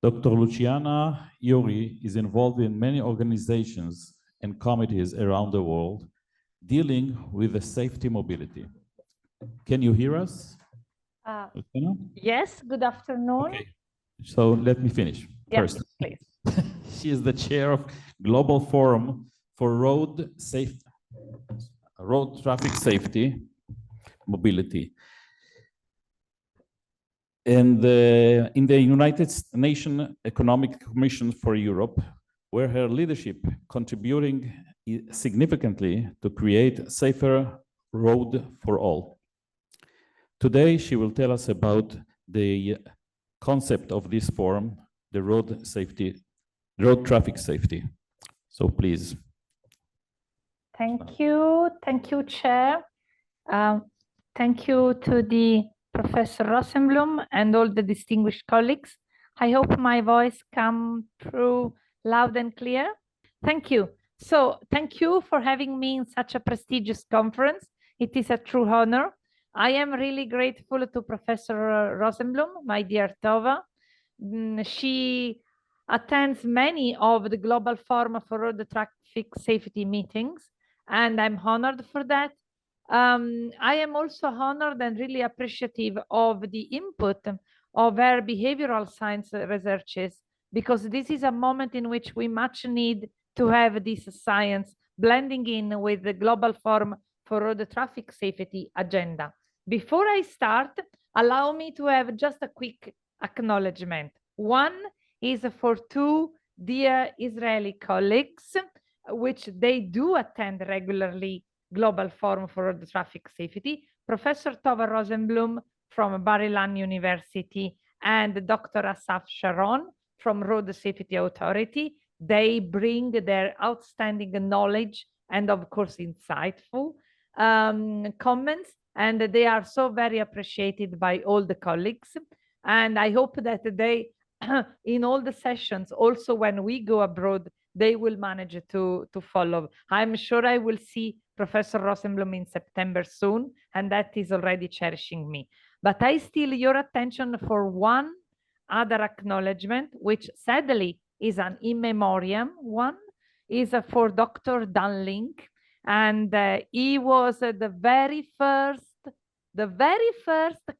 Dr. Luciana Yuri is involved in many organizations and committees around the world dealing with the safety mobility. Can you hear us? Yes, good afternoon. Okay. So let me finish first. Yes, please. She is the chair of Global Forum for Road Traffic Safety Mobility. And in the United Nations Economic Commission for Europe, where her leadership contributing significantly to create a safer road for all. Today, she will tell us about the concept of this forum, the road traffic safety. So please. Thank you, Chair. Thank you to the Professor Rossenblum and all the distinguished colleagues. I hope my voice comes through loud and clear. Thank you. So thank you for having me in such a prestigious conference. It is a true honor. I am really grateful to Professor Rossenblum, my dear Tova. She attends many of the Global Forum for Road Traffic Safety meetings, and I'm honored for that. I am also honored and really appreciative of the input of our behavioral science researchers, because this is a moment in which we much need to have this science blending in with the Global Forum for Road Traffic Safety agenda. Before I start, allow me to have just a quick acknowledgement. One is for two dear Israeli colleagues, which they do attend regularly Global Forum for Road Traffic Safety, Professor Tova Rossenblum from Bar-Ilan University and Dr. Asaf Sharon from Road Safety Authority. They bring their outstanding knowledge and of course insightful comments, and they are so very appreciated by all the colleagues. And I hope that they, in all the sessions, also when we go abroad, they will manage to follow. I'm sure I will see Professor Rossenblum in September soon, and that is already cherishing me. But I steal your attention for one other acknowledgement, which sadly is an in memoriam one, is for Dr. Dan Link. And he was the very first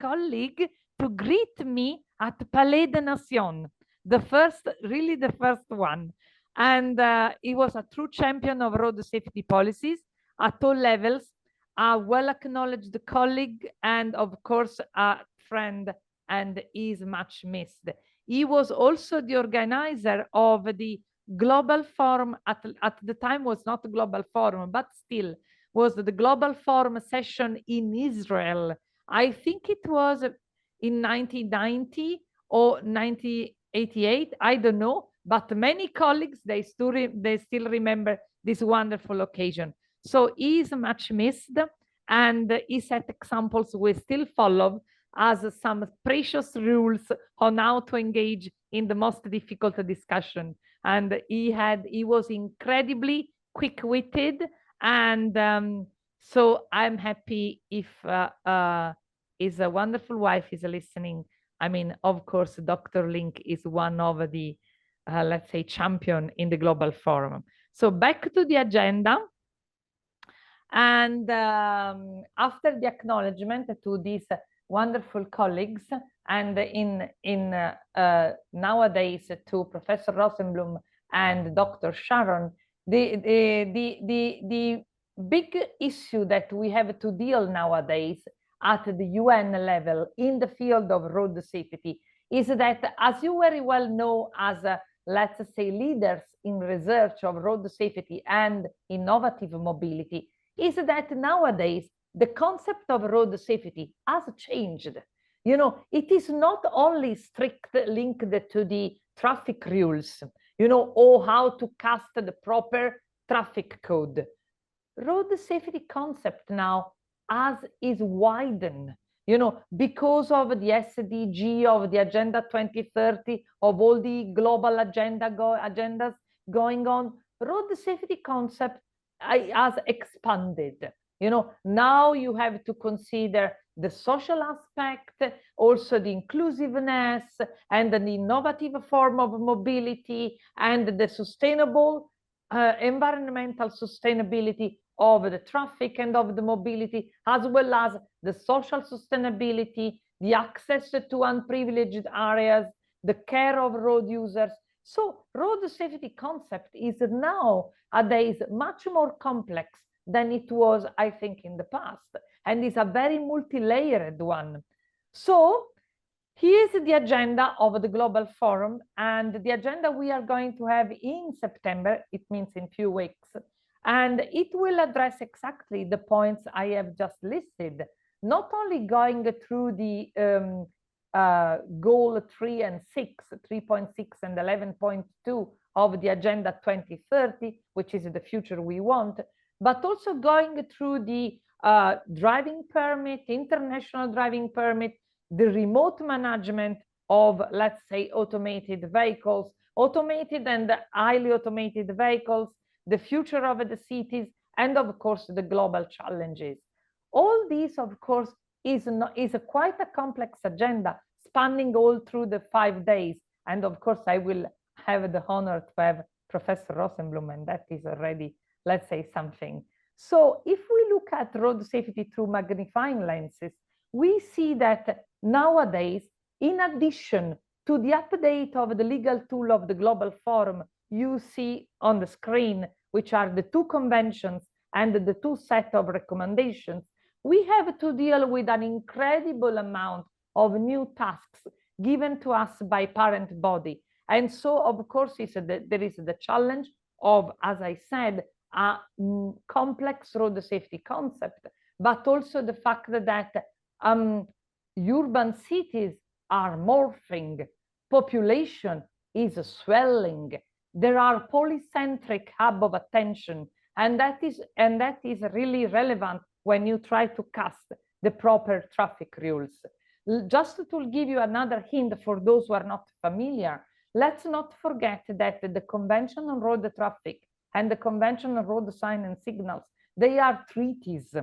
colleague to greet me at Palais des Nations, really the first one. And he was a true champion of road safety policies at all levels, a well-acknowledged colleague, and of course, a friend, and is much missed. He was also the organizer of the Global Forum, at the time was not a Global Forum, but still was the Global Forum session in Israel. I think it was in 1990 or 1988, I don't know, but many colleagues, they still remember this wonderful occasion. So he is much missed, and he set examples we still follow as some precious rules on how to engage in the most difficult discussion. And he was incredibly quick-witted, and so I'm happy if his wonderful wife is listening. I mean, of course, Dr. Link is one of the, let's say, champion in the Global Forum. So back to the agenda. And after the acknowledgement to these wonderful colleagues, and in nowadays to Professor Rossenblum and Dr. Sharon, the big issue that we have to deal nowadays at the UN level in the field of road safety is that, as you very well know, as let's say leaders in research of road safety and innovative mobility, is that nowadays the concept of road safety has changed. You know, it is not only strict linked to the traffic rules, you know, or how to cast the proper traffic code. Road safety concept now is widened, you know, because of the SDG, of the Agenda 2030, of all the global agendas going on. Road safety concept has expanded. You know, now you have to consider the social aspect, also the inclusiveness and an innovative form of mobility and the sustainable environmental sustainability of the traffic and of the mobility, as well as the social sustainability, the access to unprivileged areas, the care of road users. So road safety concept is nowadays much more complex than it was, I think, in the past, and is a very multi-layered one. So here's the agenda of the Global Forum, and the agenda we are going to have in September, it means in few weeks, and it will address exactly the points I have just listed, not only going through the goal 3 and 6, 3.6 and 11.2 of the Agenda 2030, which is the future we want, but also going through the driving permit, international driving permit, the remote management of, let's say, automated vehicles, automated and highly automated vehicles, the future of the cities, and of course, the global challenges. All these, of course, is quite a complex agenda, spanning all through the 5 days. And of course, I will have the honor to have Professor Rossenblum, and that is already, let's say, something. So if we look at road safety through magnifying lenses, we see that nowadays, in addition to the update of the legal tool of the Global Forum, you see on the screen, which are the 2 conventions and the 2 sets of recommendations, we have to deal with an incredible amount of new tasks given to us by parent body. And so, of course, there is the challenge of, as I said, a complex road safety concept, but also the fact that urban cities are morphing, population is swelling, there are polycentric hub of attention, and that is really relevant when you try to cast the proper traffic rules. Just to give you another hint for those who are not familiar, let's not forget that the Convention on Road Traffic and the Convention on Road Sign and Signals, they are treaties,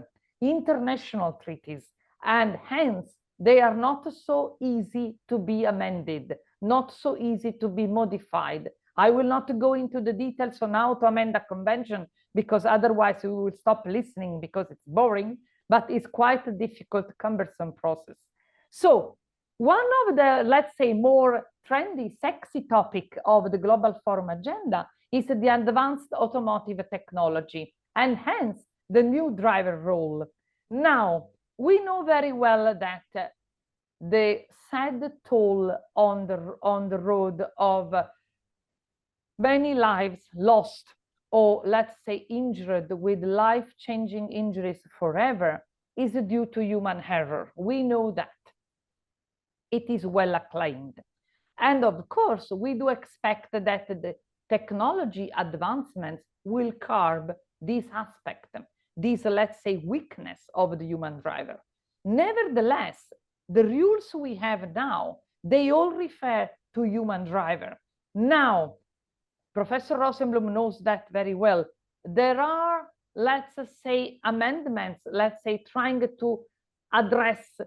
international treaties, and hence they are not so easy to be amended, not so easy to be modified. I will not go into the details on how to amend a convention, because otherwise we will stop listening because it's boring, but it's quite a difficult, cumbersome process. So one of the, let's say, more trendy, sexy topic of the Global Forum agenda is the advanced automotive technology, and hence the new driver role. Now, we know very well that the sad toll on the road of many lives lost, or let's say injured with life-changing injuries forever, is due to human error. We know that. It is well acclaimed. And of course, we do expect that the technology advancements will curb this aspect, this, let's say, weakness of the human driver. Nevertheless, the rules we have now, they all refer to human driver. Now, Professor Rossenblum knows that very well. There are, let's say, amendments, let's say, trying to address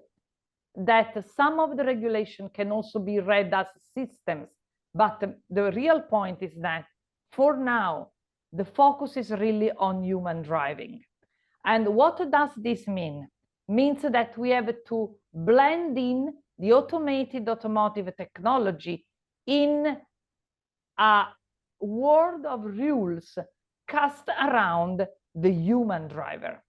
that some of the regulation can also be read as systems. But the real point is that for now, the focus is really on human driving. And what does this mean? Means that we have to blend in the automated automotive technology in a world of rules cast around the human driver.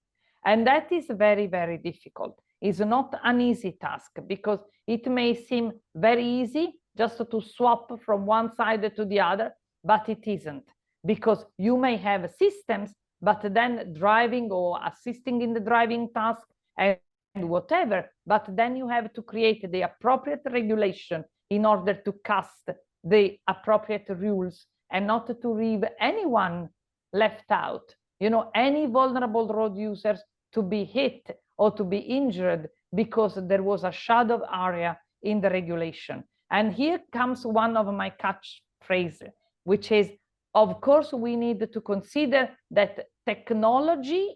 And that is very, very difficult. It's not an easy task, because it may seem very easy just to swap from one side to the other, but it isn't, because you may have systems, but then driving or assisting in the driving task and whatever, but then you have to create the appropriate regulation in order to cast the appropriate rules and not to leave anyone left out, you know, any vulnerable road users to be hit or to be injured because there was a shadow area in the regulation. And here comes one of my catchphrases, which is, of course, we need to consider that technology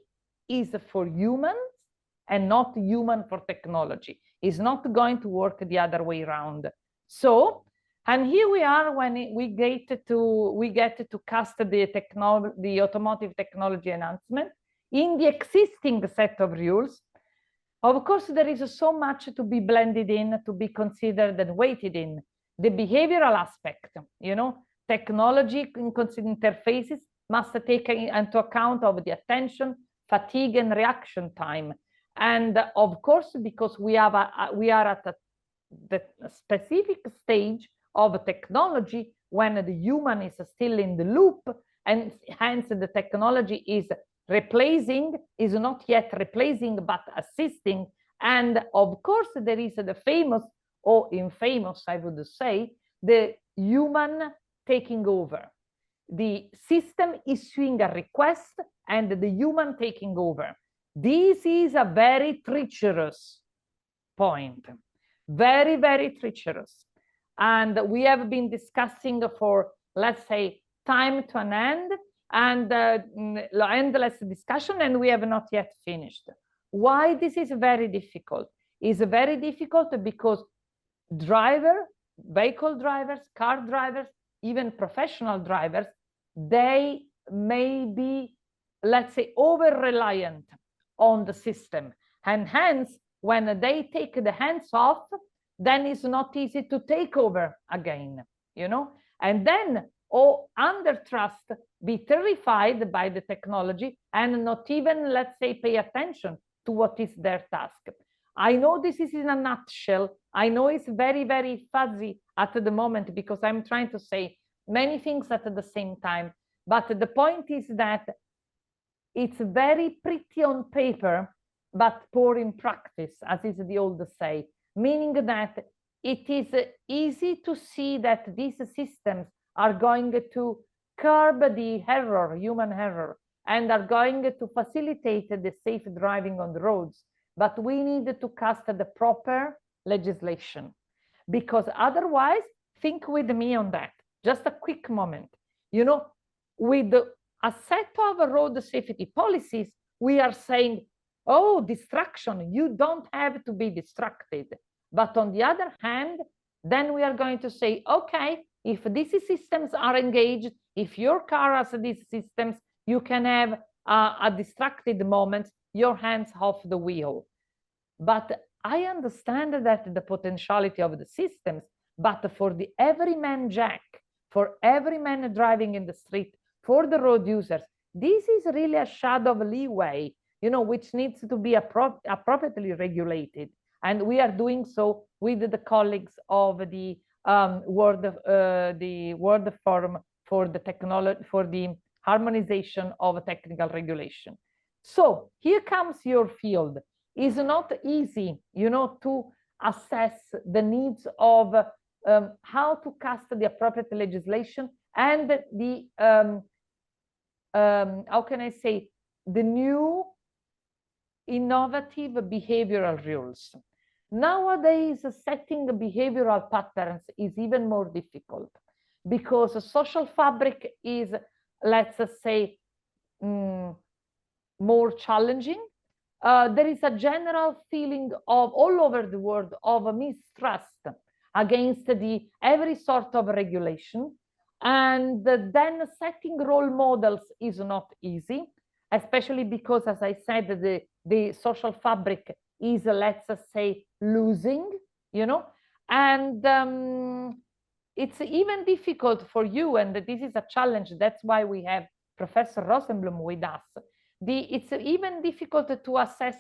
is for humans and not human for technology. It's not going to work the other way around. So, and here we are when we get to cast the automotive technology enhancement in the existing set of rules. Of course, there is so much to be blended in, to be considered and weighted in. The behavioral aspect, you know, technology interfaces must take into account of the attention, fatigue, and reaction time. And of course, because we are at the specific stage of technology when the human is still in the loop, and hence the technology is not yet replacing, but assisting. And of course, there is the famous, or infamous, I would say, the human taking over. The system issuing a request and the human taking over. This is a very treacherous point. Very, very treacherous. And we have been discussing for, let's say, time to an end, and endless discussion, and we have not yet finished. Why this is very difficult? It's very difficult because vehicle drivers, car drivers, even professional drivers, they may be, let's say, over-reliant on the system. And hence, when they take the hands off, then it's not easy to take over again, you know? And then, under trust, be terrified by the technology and not even, let's say, pay attention to what is their task. I know this is in a nutshell. I know it's very, very fuzzy at the moment because I'm trying to say many things at the same time. But the point is that it's very pretty on paper, but poor in practice, as is the old say, meaning that it is easy to see that these systems are going to curb the error, human error, and are going to facilitate the safe driving on the roads. But we need to cast the proper legislation, because otherwise, think with me on that. Just a quick moment. You know, with a set of road safety policies, we are saying, oh, distraction, you don't have to be distracted. But on the other hand, then we are going to say, okay, if these systems are engaged, if your car has these systems, you can have a distracted moment, your hands off the wheel. But I understand that the potentiality of the systems, but for the everyman Jack, for every man driving in the street, for the road users, this is really a shadow of leeway, you know, which needs to be appropriately regulated. And we are doing so with the colleagues of the World Forum for the technology, for the harmonization of technical regulation. So here comes your field. It's not easy, you know, to assess the needs of how to cast the appropriate legislation and the how can I say, the new innovative behavioral rules. Nowadays, setting behavioral patterns is even more difficult because the social fabric is, let's say, more challenging. There is a general feeling of all over the world of mistrust against every sort of regulation. And then setting role models is not easy, especially because, as I said, the social fabric is, let's say, losing, you know, and it's even difficult for you, and this is a challenge. That's why we have Professor Rossenblum with us. It's even difficult to assess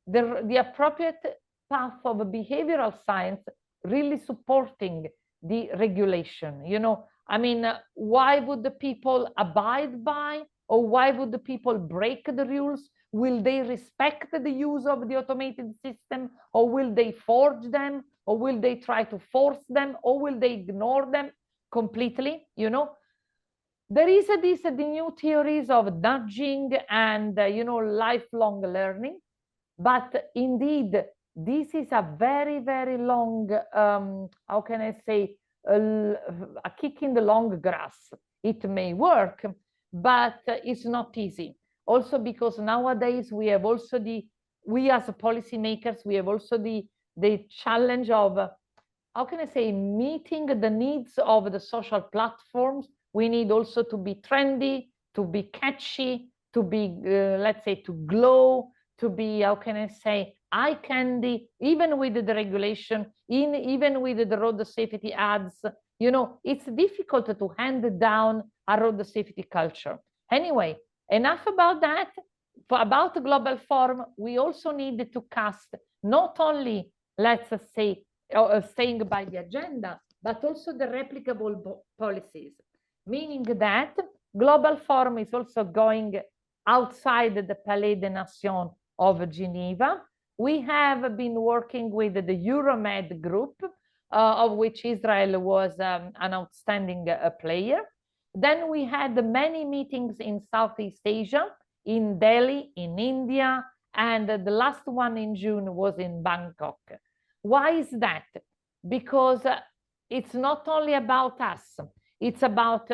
the appropriate path of behavioral science really supporting the regulation. You know, I mean, why would the people abide by, or why would the people break the rules? Will they respect the use of the automated system, or will they forge them, or will they try to force them, or will they ignore them completely? You know, there is the new theories of nudging and, you know, lifelong learning. But indeed, this is a very, very long, how can I say, a kick in the long grass. It may work, but it's not easy. also because nowadays we have also we as policymakers, we have also the challenge of, how can I say, meeting the needs of the social platforms. We need also to be trendy, to be catchy, to be, let's say, to glow, to be, how can I say, eye candy, even with the regulation, even with the road safety ads. You know, it's difficult to hand down a road safety culture. Anyway, enough about that. About the global forum, we also need to cast not only, let's say, staying by the agenda, but also the replicable policies, meaning that global forum is also going outside the Palais des Nations of Geneva. We have been working with the Euromed group, of which Israel was an outstanding player. Then we had many meetings in Southeast Asia, in Delhi, in India, and the last one in June was in Bangkok. Why is that? Because it's not only about us, it's about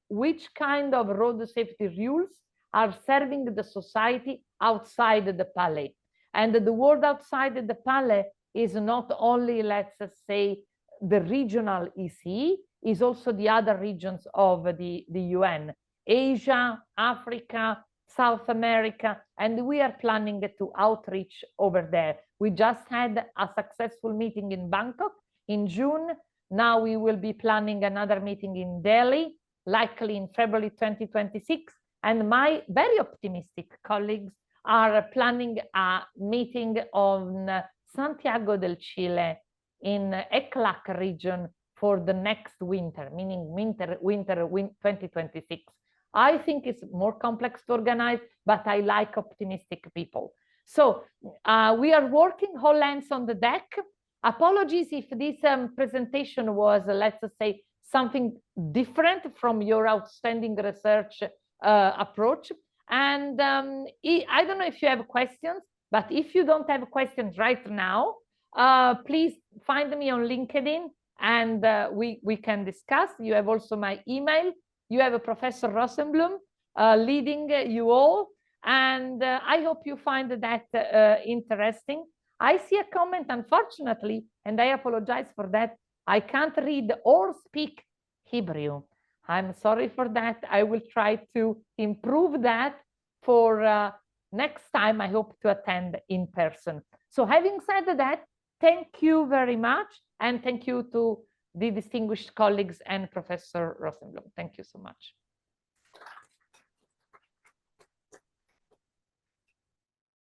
which kind of road safety rules are serving the society outside the Palais. And the word outside the Palais is not only, let's say, the regional EC, is also the other regions of the UN, Asia, Africa, South America, and we are planning to outreach over there. We just had a successful meeting in Bangkok in June. Now we will be planning another meeting in Delhi, likely in February 2026. And my very optimistic colleagues are planning a meeting on Santiago del Chile in ECLAC region for the next winter, meaning winter 2026. I think it's more complex to organize, but I like optimistic people. So we are working whole hands on the deck. Apologies if this presentation was, let's say, something different from your outstanding research approach. And I don't know if you have questions, but if you don't have questions right now, please find me on LinkedIn and we can discuss. You have also my email. You have a Professor Rossenblum leading you all. And I hope you find that interesting. I see a comment, unfortunately, and I apologize for that. I can't read or speak Hebrew. I'm sorry for that. I will try to improve that for next time. I hope to attend in person. So having said that, thank you very much. And thank you to the distinguished colleagues and Professor Rossenblum. Thank you so much.